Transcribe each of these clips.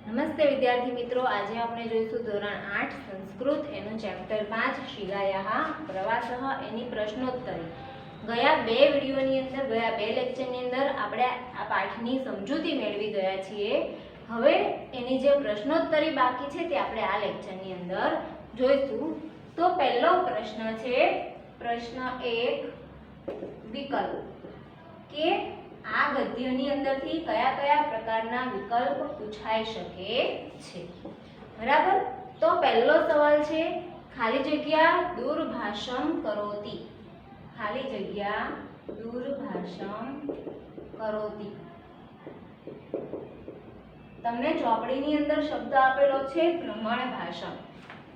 નમસ્તે વિદ્યાર્થી મિત્રો, આજે આપણે જોઈશું ધોરણ 8 સંસ્કૃત એનું ચેપ્ટર 5 શિલાયાહ પ્રવાસઃ એની પ્રશ્નોત્તરી। ગયા બે વિડીયોની અંદર, ગયા બે લેક્ચરની અંદર આપણે આ પાઠની સમજૂતી મેળવી ગયા છીએ। હવે એની જે પ્રશ્નોત્તરી બાકી છે તે આપણે આ લેક્ચરની અંદર જોઈશું। તો પહેલો પ્રશ્ન છે પ્રશ્ન 1 વિકલ્પ કે આ ગદ્યની અંદરથી કયા કયા પ્રકારના વિકલ્પ પૂછાઈ શકે છે, બરાબર। તો પહેલો સવાલ છે ખાલી જગ્યા દૂરભાષમ કરોતિ, ખાલી જગ્યા દૂરભાષમ કરોતિ। તમને ચોપડીની અંદર શબ્દ આપેલો છે ભ્રમણ ભાષમ,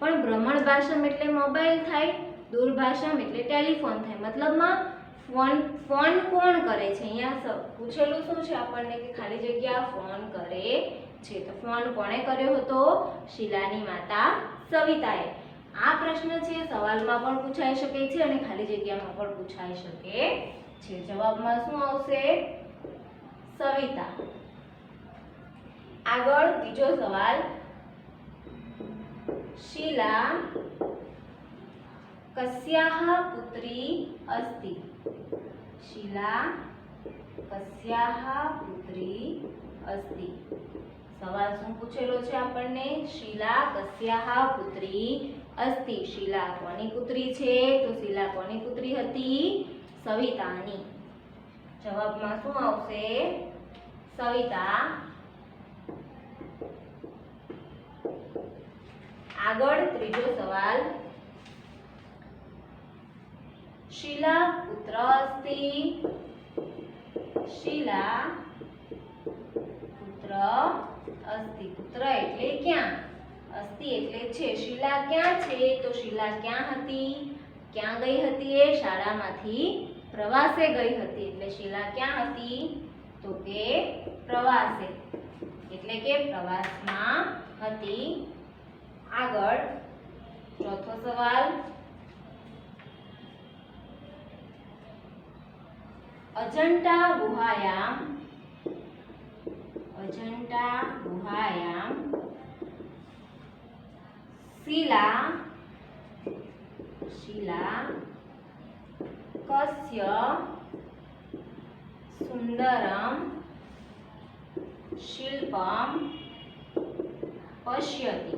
પણ ભ્રમણ ભાષમ એટલે મોબાઈલ થાય, દૂરભાષમ એટલે ટેલિફોન થાય। મતલબમાં ફોન કોણ કરે છે? અહીંયા પૂછેલું શું છે આપણને કે ખાલી જગ્યા ફોન કરે છે, તો ફોન કોણે કર્યો હતો? શીલાની માતા સવિતાએ। આ પ્રશ્ન છે સવાલમાં પણ પૂછાઈ શકે છે અને ખાલી જગ્યામાં પણ પૂછાઈ શકે છે। જવાબમાં શું આવશે? સવિતા। આગળ બીજો સવાલ, શીલા કસ્યાહ પુત્રી અસ્તિ, શીલા કસ્યાહ પુત્રી અસ્તિ। સવાલ શું પૂછેલો છે આપણને? શીલા કસ્યાહ પુત્રી અસ્તિ, શીલા કોની પુત્રી છે? તો શીલા કોની પુત્રી હતી? સવિતાની। જવાબમાં શું આવશે? સવિતા। આગળ ત્રીજો સવાલ, શીલા પુત્ર અસ્તિ, શીલા પુત્ર અસ્તિ। પુત્ર એટલે ક્યાં, અસ્તિ એટલે છે। શીલા ક્યાં છે? તો શીલા ક્યાં હતી? ક્યાં ગઈ હતી? એ શાળામાંથી પ્રવાસે ગઈ હતી, એટલે શીલા ક્યાં હતી? તો કે પ્રવાસે, એટલે કે પ્રવાસમાં હતી। આગળ ચોથો સવાલ, અજંટા ગુહાયામ, અજંટા ગુહાયામ શીલા, શીલા કસ્ય સુંદરમ શિલ્પમ પશ્યતિ।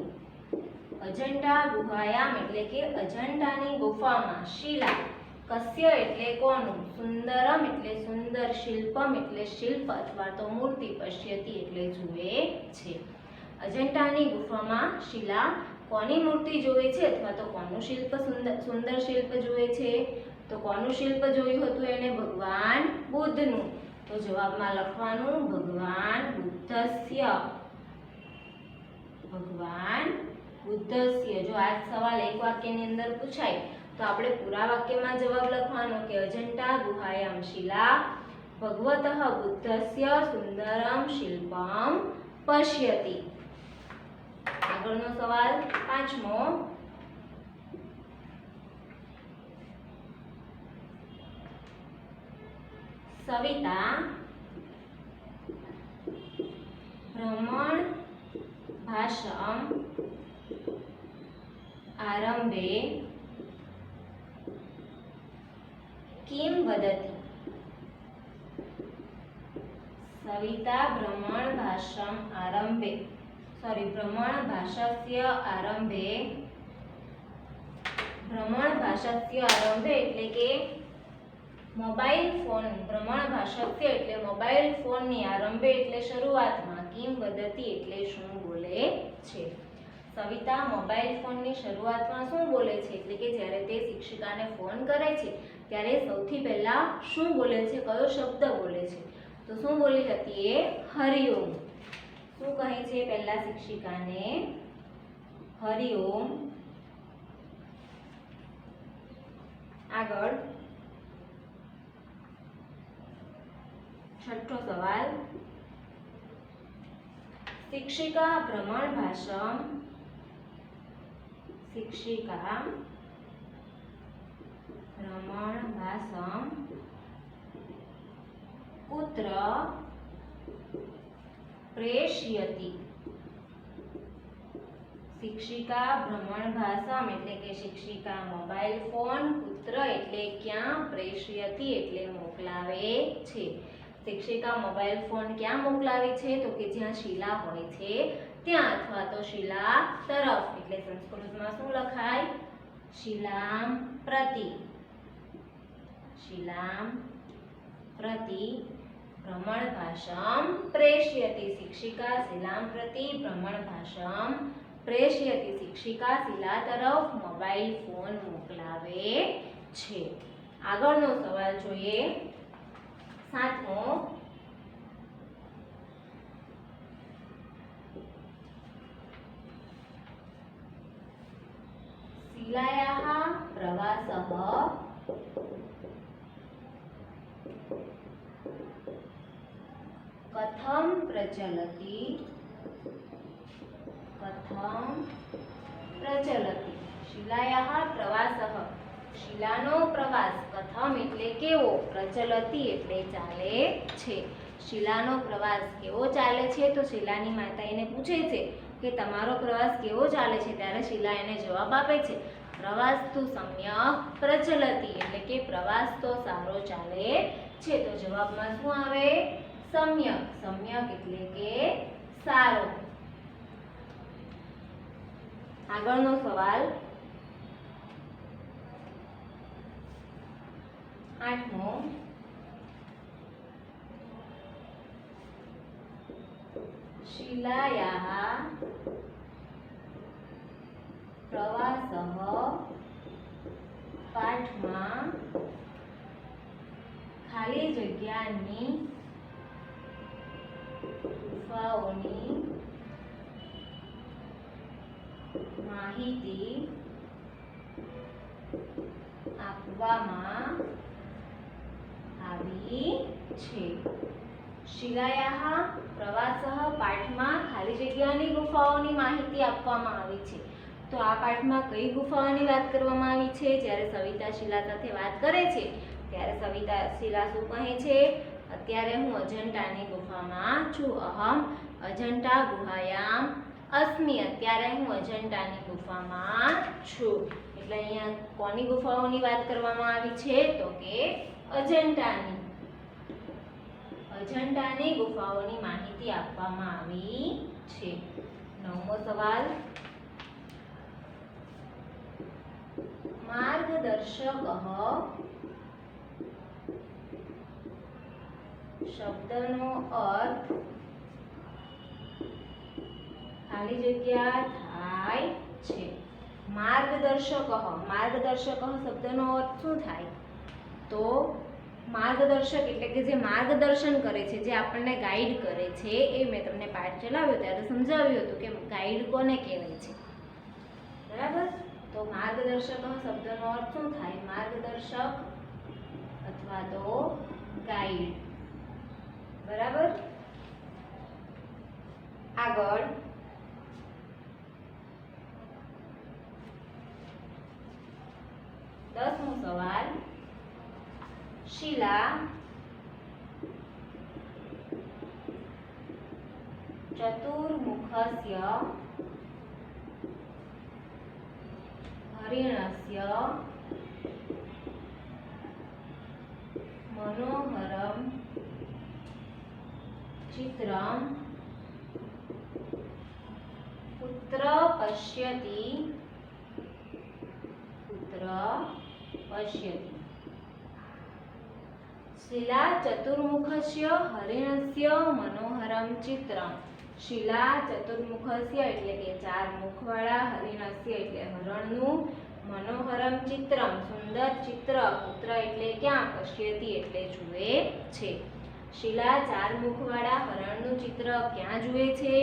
અજંટા ગુહાયામ એટલે કે અજંટાની ગુફામાં, શીલા કસ્ય એટલે કોનું, સુંદરમ એટલે સુંદર, શિલ્પમ એટલે શિલ્પ અથવા તો મૂર્તિ, પશ્યતિ એટલે જુએ છે। અજંટાની ગુફામાં શીલા કોની મૂર્તિ જોવે છે અથવા તો કોનું શિલ્પ, સુંદર શિલ્પ જોવે છે? તો કોનું શિલ્પ જોયું હતું એને? ભગવાન બુદ્ધનું। તો જવાબમાં લખવાનું ભગવાન બુદ્ધસ્ય, ભગવાન બુદ્ધસ્ય। જો આ સવાલ એક વાક્યની અંદર પૂછાય તો આપણે પૂરા વાક્યમાં જવાબ લખવાનો કે અજંટા ગુહાયામ શીલા ભગવતઃ બુદ્ધસ્ય સુંદરમ શિલ્પમ પશ્યતિ। આગળનો સવાલ પાંચમો, સવિતા ભ્રમણ ભાષમ આરંભે કિમ વદતિ, સવિતા ભ્રમણ ભાષમ આરંભે, ભ્રમણ ભાષસ્ય આરંભે, ભ્રમણ ભાષસ્ય આરંભે એટલે કે મોબાઈલ ફોન, ભ્રમણ ભાષસ્ય એટલે મોબાઈલ ફોનની, આરંભે એટલે શરૂઆતમાં, કિમ વદતિ એટલે શું બોલે છે? સવિતા મોબાઈલ ફોનની શરૂઆતમાં શું બોલે છે? એટલે કે જ્યારે તે શિક્ષિકાને ફોન કરે છે ત્યારે સૌથી પહેલા શું બોલે છે? કયો શબ્દ બોલે છે? તો શું બોલી હતી એ? હરિઓમ। શું કહે છે પહેલા શિક્ષિકાને? હરિઓમ। આગળ છઠ્ઠો સવાલ, શિક્ષિકા ભ્રમણ ભાષમ, શિક્ષિકા ભ્રમણ ભાષમ कुत्र प्रेषयति શિક્ષિકા ભ્રમણભાસમ એટલે કે શિક્ષિકા મોબાઈલ ફોન, પુત્ર એટલે ક્યાં, પ્રેષયતિ એટલે મોકલાવે છે. શિક્ષિકા મોબાઈલ ફોન ક્યાં મોકલાવે છે? તો કે જ્યાં શિલા હોય છે ત્યાં, અથવા તો શિલા તરફ. એટલે સંસ્કૃતમાં શું લખાય? શિલામ પ્રતિ. શિલામ પ્રતિ ભ્રમણભાસમ પ્રેષયતિ. શિક્ષિકા શિલામ પ્રતિ ભ્રમણભાસમ પ્રેષયતિ. શિક્ષિકા શિલા તરફ મોબાઈલ ફોન મોકલાવે છે. આગળનો સવાલ જોઈએ, 7મો. શિલાયાः પ્રવાસः કથમ પ્રચલતિ. કથમ પ્રચલતિ. શિલાયાः પ્રવાસઃ શિલાનો પ્રવાસ, કથમ એટલે કેવો, પ્રચલતિ એટલે ચાલે છે. શિલાનો પ્રવાસ કેવો ચાલે છે? તો શિલાની માતા એને પૂછે છે કે તમારો પ્રવાસ કેવો ચાલે છે? ત્યારે શિલા એને જવાબ આપે છે પ્રવાસ તો સમ્યક પ્રચલતિ એટલે કે પ્રવાસ તો સારો ચાલે છે. તો જવાબમાં શું આવે? સમ્યક. સમ્યક એટલે કે સારો. આગળનો સવાલ 8મો. શિલાયાः પ્રવાસઃ પાઠમાં ખાલી જગ્યાની ગુફાઓની માહિતી આપવામાં આવી છે. શિલાયાः પ્રવાસઃ પાઠમાં ખાલી જગ્યાની ગુફાઓની માહિતી આપવામાં આવી છે. તો આ પાઠમાં કઈ ગુફાઓની વાત કરવામાં આવી છે? જ્યારે સવિતા શિલા સાથે વાત કરે છે ત્યારે સવિતા શિલા શું કહે છે? અત્યારે હું અજંટાની ગુફામાં છું. અહમ અજંટા ગુહાયામ અસ્મિ. અત્યારે હું અજંટાની ગુફામાં છું. એટલે અહીંયા કોની ગુફાઓની વાત કરવામાં આવી છે? તો કે અજંટાની. અજંટાની ગુફાઓની માહિતી આપવામાં આવી છે. 9મો સવાલ. માર્ગદર્શક શબ્દનો અર્થ ખાલી જગ્યા થાય છે. માર્ગદર્શક. માર્ગદર્શક શબ્દનો અર્થ શું થાય? તો માર્ગદર્શક એટલે કે જે માર્ગદર્શન કરે છે, જે આપણને ગાઈડ કરે છે. એ મેં તમને પાઠ ચલાવ્યો ત્યારે સમજાવ્યું હતું કે ગાઈડ કોને કહેવાય છે. બરાબર? તો માર્ગદર્શક શબ્દનો અર્થ શું થાય? માર્ગદર્શક અથવા તો ગાઈડ. બરાબર? આગળ 10મો સવાલ. શિલા ચતુર્મુખસ્ય હરિણસ્ય મનોહરમ ચિત્રમ પુત્ર પશ્યતિ. પુત્ર પશ્યતિ. શિલા ચતુર્મુખસ્ય હરિણસ્ય મનોહરમ ચિત્રમ. શિલા ચતુર્મુખસ્ય એટલે કે 4 મુખવાળા, હરિણસ્ય એટલે હરણનું, મનોહરમ ચિત્રમ સુંદર ચિત્ર, પુત્ર એટલે ક્યાં, પશ્યતિ એટલે જુએ છે. શિલા 4 મુખવાળા હરણનું ચિત્ર ક્યાં જુએ છે?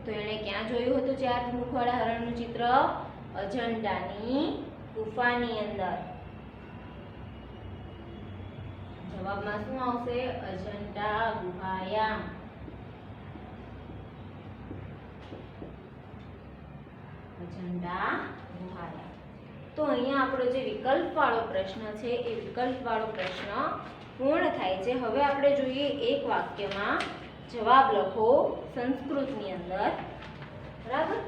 તો એણે ક્યાં જોયું હતું 4 મુખવાળા હરણનું ચિત્ર? અજંટાની ગુફાની અંદર. જવાબમાં શું આવશે? અજંટા ગુહાયામ. અજંટા ગુહાયામ. તો અહીંયા આપણો જે વિકલ્પ વાળો પ્રશ્ન છે એ વિકલ્પ વાળો પ્રશ્ન પૂર્ણ થાય છે. હવે આપણે જોઈએ એક વાક્યમાં જવાબ લખો સંસ્કૃતની અંદર. બરાબર?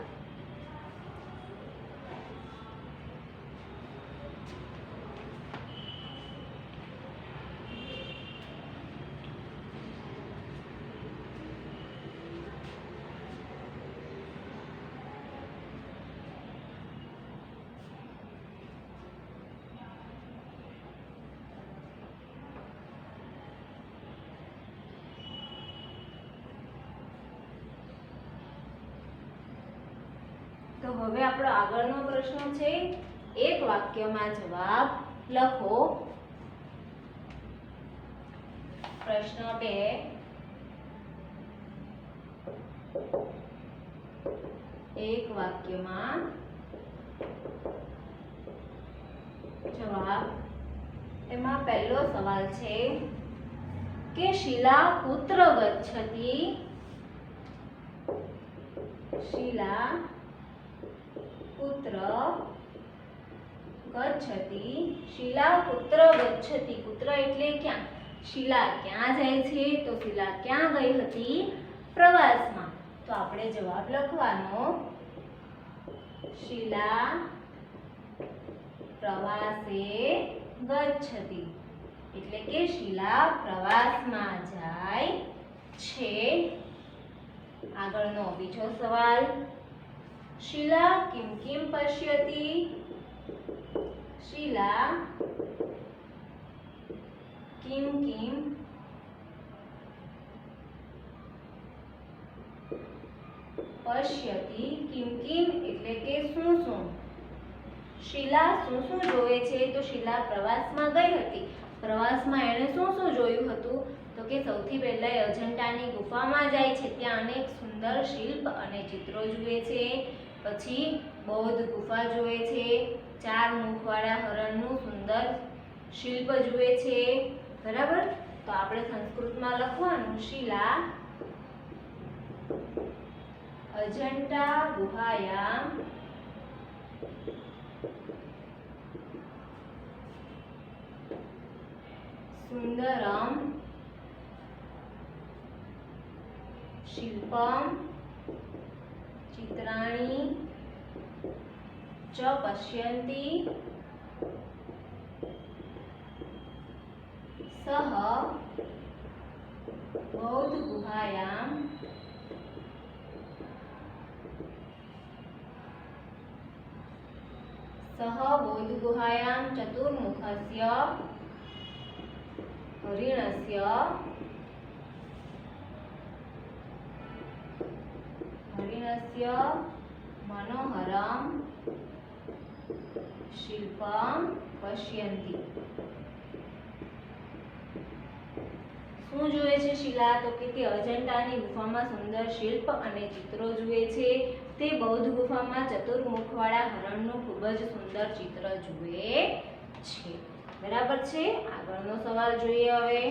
તો હવે આપણો આગળનો પ્રશ્ન છે, એક વાક્યમાં જવાબ લખો. પ્રશ્ન 2, એક વાક્યમાં જવાબ. એમાં પહેલો સવાલ છે કે શીલા કુત્ર ગચ્છતિ. શીલા કુત્ર ગચ્છતિ. શીલા કુત્ર ગચ્છતિ. કુત્ર એટલે ક્યાં. શીલા ક્યાં જાય છે? તો શીલા ક્યાં ગઈ હતી? પ્રવાસમાં. તો આપણે જવાબ લખવાનો, શીલા પ્રવાસે ગચ્છતિ. એટલે કે શીલા પ્રવાસમાં જાય છે. આગળનો બીજો સવાલ, શીલા કિમ કિમ પશ્યતિ. શીલા કિમ કિમ પશ્યતિ. કિમ કિમ એટલે કે શું શું. શીલા શું શું જોવે છે? તો શીલા પ્રવાસમાં ગઈ હતી. પ્રવાસમાં એણે શું શું જોયું હતું? તો કે સૌથી પહેલા અજંતાની ગુફામાં જાય છે. ત્યાં અનેક સુંદર શિલ્પ અને ચિત્રો જુએ છે. પછી બૌદ્ધ ગુફા જુએ છે. 4 મુખવાળા હરણનું સુંદર શિલ્પ જુએ છે. બરાબર. તો આપણે સંસ્કૃતમાં લખવાનું, શીલા અજંતા ગુહાયામ સુંદરમ શિલ્પમ ચિત્રાણી ચ પશ્યન્તિ સહ બૌદ્ધ ગુહાયામ ચતુર્મુખસ્ય હરિણસ્ય મનોહરમ શિલ્પમ પશ્યન્તિ. શું જુએ છે શીલા? તો કે તે અજંતાની ગુફામાં સુંદર શિલ્પ અને ચિત્રો જુએ છે. તે બૌદ્ધ ગુફામાં ચતુર્મુખવાળા હરણનું ખૂબ જ સુંદર ચિત્ર જુએ છે. બરાબર છે. આગળનો સવાલ જોઈએ હવે.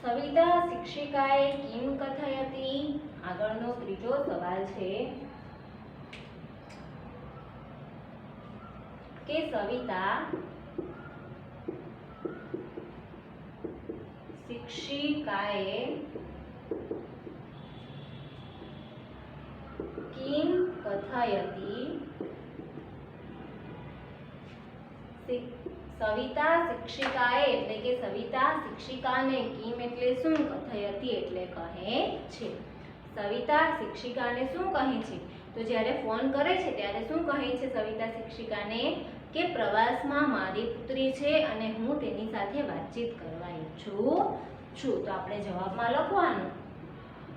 સવિતા શિક્ષિકાએ કિમ કથયતિ. આગળનો ત્રીજો સવાલ છે કે સવિતા શિક્ષિકાએ કિમ કથયતિ. સવિતા શિક્ષિકાએ એટલે કે સવિતા શિક્ષિકાને કિમ એટલે શું, કથયતિ એટલે કહે છે. સવિતા શિક્ષિકાને શું કહે છે? તો જ્યારે ફોન કરે છે ત્યારે શું કહે છે સવિતા શિક્ષિકાને? કે પ્રવાસમાં મારી પુત્રી છે અને હું તેની સાથે વાતચીત કરવા ઈચ્છું છું. તો આપણે જવાબમાં લખવાનું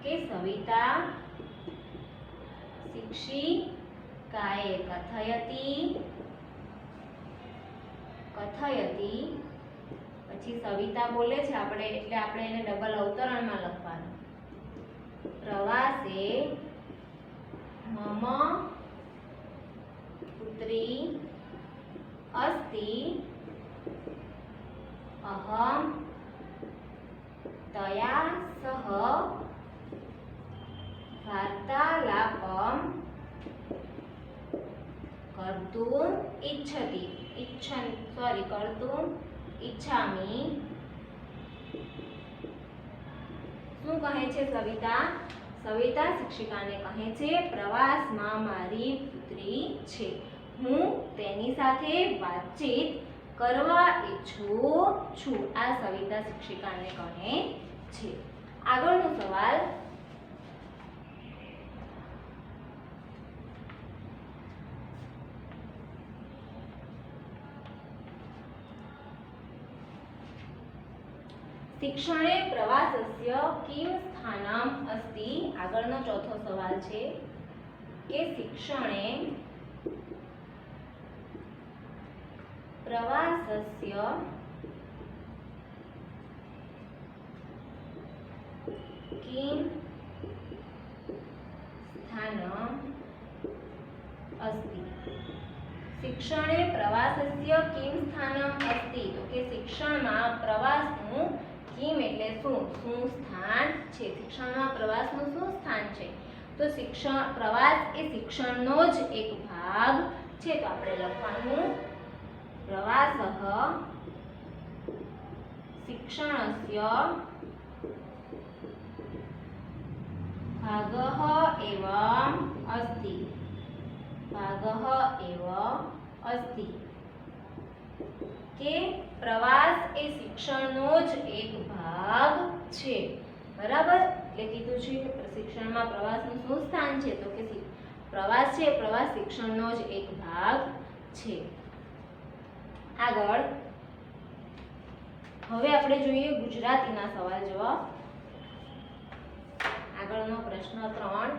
કે સવિતા શિક્ષિકાએ કથયતિ. પછી સવિતા બોલે છે આપણે એટલે આપણે એને ડબલ અવતરણમાં લખવાનું, પ્રવાસે મમ પુત્રી અસ્તિ અહમ તયા સહ વાર્તાલાપમ કર્તુમ ઈચ્છામિ. શું કહે છે સવિતા? સવિતા શિક્ષિકાને કહે છે પ્રવાસમાં મારી પુત્રી છે, હું તેની સાથે વાતચીત કરવા ઈચ્છું છું. આ સવિતા શિક્ષિકાને કહે છે. આગળનો સવાલ, શિક્ષણે પ્રવાસસ્ય કિમ સ્થાનમ અસ્તિ। આગળનો ચોથો સવાલ છે કે શિક્ષણે પ્રવાસસ્ય કિમ સ્થાનમ અસ્તિ। શિક્ષણે પ્રવાસસ્ય કિમ સ્થાનમ અસ્તિ, તો કે શિક્ષણમાં પ્રવાસનું કિમ એટલે શું સ્થાન છે। શિક્ષણમાં પ્રવાસનું શું સ્થાન છે? તો પ્રવાસ એ શિક્ષણનો જ એક ભાગ છે। તો આપણે લખવાનું પ્રવાસઃ શિક્ષણસ્ય ભાગઃ એવ अस्ति। કે પ્રવાસ એ શિક્ષણનો જ એક ભાગ છે, બરાબર। એટલે કીધું છે કે શિક્ષણમાં પ્રવાસનું શું સ્થાન છે, તો કે પ્રવાસ છે, પ્રવાસ શિક્ષણનો જ એક ભાગ છે। આગળ હવે આપણે જોઈએ ગુજરાતીના સવાલ જવાબ। આગળનો પ્રશ્ન 3,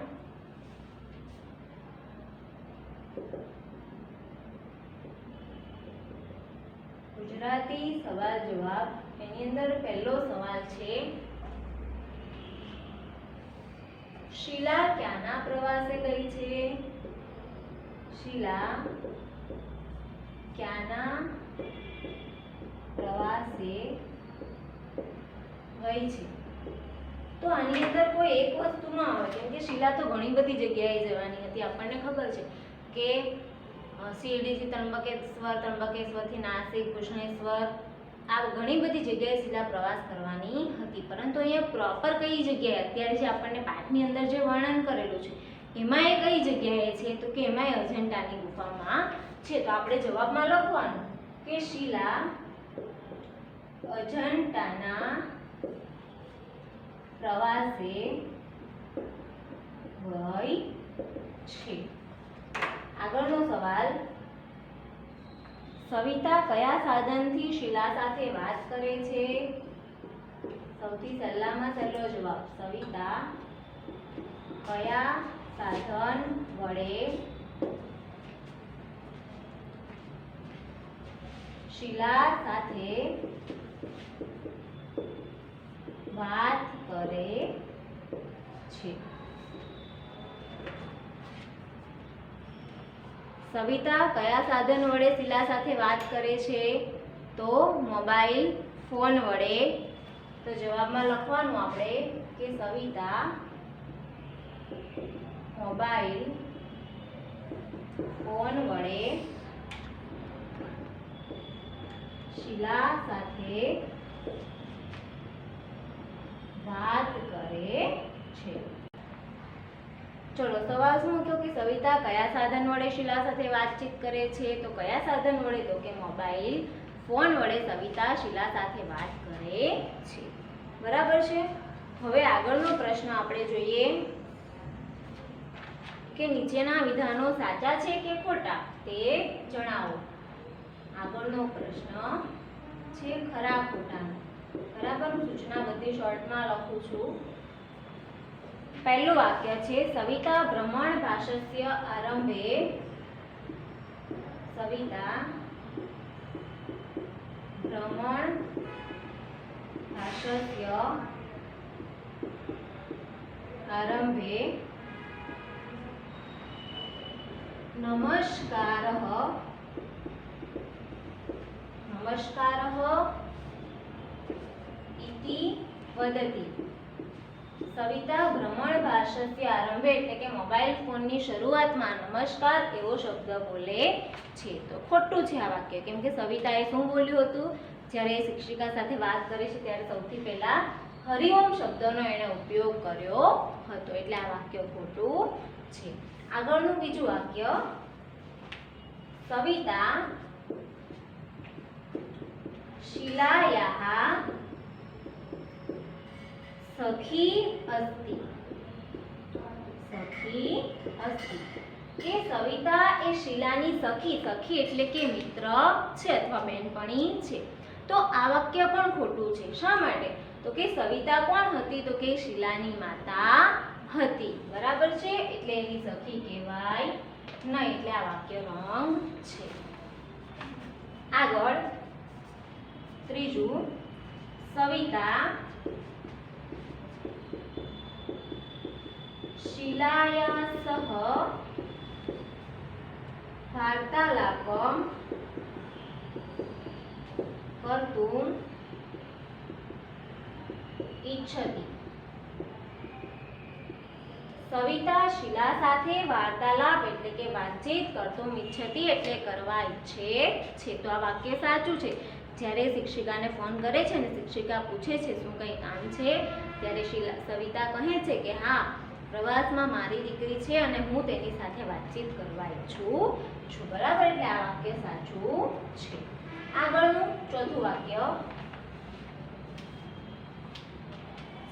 ગુજરાતી સવાલ જવાબ। એની અંદર પહેલો સવાલ છે શીલા ક્યાંના પ્રવાસે ગઈ છે? શીલા ક્યાંના પ્રવાસે ગઈ છે? તો આની અંદર કોઈ એક વસ્તુ ન આવે, કેમ કે શીલા તો ઘણી બધી જગ્યાએ જવાની હતી। આપણને ખબર છે કે શિરડીથી ત્રંબકેશ્વરથી નાસિક, કૃષ્ણેશ્વર, આ ઘણી બધી જગ્યાએ શીલા પ્રવાસ કરવાની હતી। પરંતુ અહીંયા પ્રોપર કઈ જગ્યાએ, અત્યારે જે આપણને પાઠની અંદર જે વર્ણન કરેલું છે એમાં એ કઈ જગ્યાએ છે? તો કે એમાં અજંટાની ગુફામાં છે। તો આપણે જવાબમાં લખવાનું કે શીલા અજંટાના પ્રવાસે ગઈ છે। આગળનો સવાલ સવિતા કયા સાધનથી શીલા સાથે વાત કરે છે? સૌથી સહેલામાં સહેલો જવાબ સવિતા કયા સાધન વડે શીલા સાથે વાત કરે છે? સવિતા કયા સાધન વડે શીલા સાથે વાત કરે છે? તો મોબાઈલ ફોન વડે। તો જવાબમાં લખવાનું આપણે કે સવિતા મોબાઈલ ફોન વડે શીલા સાથે વાત કરે છે। ચલો સવાલ શું હતો કે સવિતા કયા સાધન વડે શીલા સાથે વાતચીત કરે છે? તો કયા સાધન વડે? તો કે મોબાઈલ ફોન વડે સવિતા શીલા સાથે વાત કરે છે, બરાબર છે। હવે આગળનો પ્રશ્ન આપણે જોઈએ કે નીચેના વિધાનો સાચા છે કે ખોટા તે જણાવો। આગળનો પ્રશ્ન છે ખરા ખોટાનો, બરાબર। સૂચના બધી શોર્ટમાં લખું છું। પહેલું વાક્ય છે સવિતા ભ્રમણ ભાષ્ય આરંભે સવિતા ભ્રમણ ભાષ્ય આરંભે નમસ્કારઃ इति वदति। સવિતા ભ્રમણ ભાષ્ય આરંભે એટલે કે મોબાઈલ ફોનની શરૂઆતમાં નમસ્કાર એવો શબ્દ બોલે છે। તો ખોટું છે આ વાક્ય, કેમ કે સવિતાએ શું બોલ્યું હતું? જ્યારે શિક્ષિકા સાથે વાત કરે છે ત્યારે સૌથી પહેલા હરિઓમ શબ્દનો એણે ઉપયોગ કર્યો હતો, એટલે આ વાક્ય ખોટું છે। આગળનું બીજું વાક્ય સવિતા શીલાયાः સખી અસ્તિ। કે સવિતા એ શીલાની સખી એટલે કે મિત્ર છે અથવા બેનપણી છે। તો આ વાક્ય પણ ખોટું છે। શા માટે? તો કે સવિતા કોણ હતી? તો કે શીલાની માતા હતી. બરાબર છે, એટલે એની સખી કહેવાય નહીં, એટલે આ વાક્ય રંગ છે. આગળ ત્રીજું, સવિતા શીલાયા સહ વાર્તાલાપમ કર્તુમ ઈચ્છતિ. સવિતા શીલા સાથે વાર્તાલાપ એટલે કે વાતચીત કર્તુમ ઈચ્છતિ એટલે કરવા ઈચ્છે છે. તો આ વાક્ય સાચું છે. જ્યારે શિક્ષિકાને ફોન કરે છે ને શિક્ષિકા પૂછે છે શું કંઈ કામ છે, ત્યારે સવિતા કહે છે કે હા, પ્રવાસમાં મારી દીકરી છે અને હું તેની સાથે વાતચીત કરવા ઈચ્છું છું. બરાબર, એટલે આ વાક્ય સાચું છે. આગળનું ચોથું વાક્ય,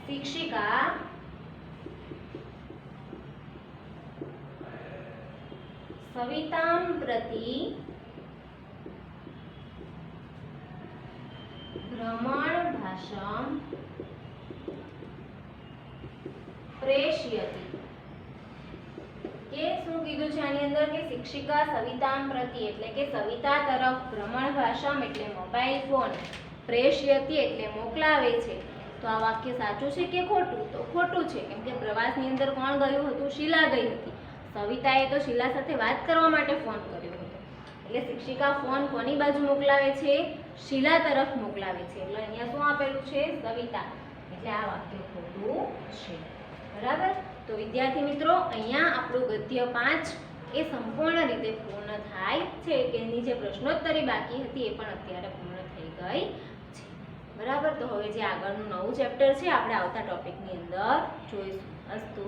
શિક્ષિકા સવિતાં પ્રતિ ભ્રમણ ભાષાં પ્રેષયતિ. કે શું કીધું છે આની અંદર કે શિક્ષિકા સવિતાં પ્રતિ એટલે કે સવિતા તરફ ભ્રમણ ભાષાં એટલે મોબાઈલ ફોન, પ્રેષયતિ એટલે મોકલાવે છે. તો આ વાક્ય સાચું છે કે ખોટું? તો ખોટું છે, કેમ કે પ્રવાસની અંદર કોણ ગયું હતું? શીલા ગઈ હતી. સવિતાએ તો શીલા સાથે વાત કરવા માટે ફોન કર્યો હતો. એટલે શિક્ષિકા ફોન કોની બાજુ મોકલાવે છે? શીલા તરફ મોકલાવે છે. એટલે અહીંયા શું આપેલું છે? સવિતા. એટલે આ વાક્ય ખોટું છે. બરાબર, તો વિદ્યાર્થી મિત્રો, અહીંયા આપણું ગદ્ય 5 એ સંપૂર્ણ રીતે પૂર્ણ થાય છે. કે એની જે પ્રશ્નોત્તરી બાકી હતી એ પણ અત્યારે પૂર્ણ થઈ ગઈ છે. બરાબર, તો હવે જે આગળનું નવું ચેપ્ટર છે આપણે આવતા ટોપિકની અંદર જોઈશું. અસ્તુ.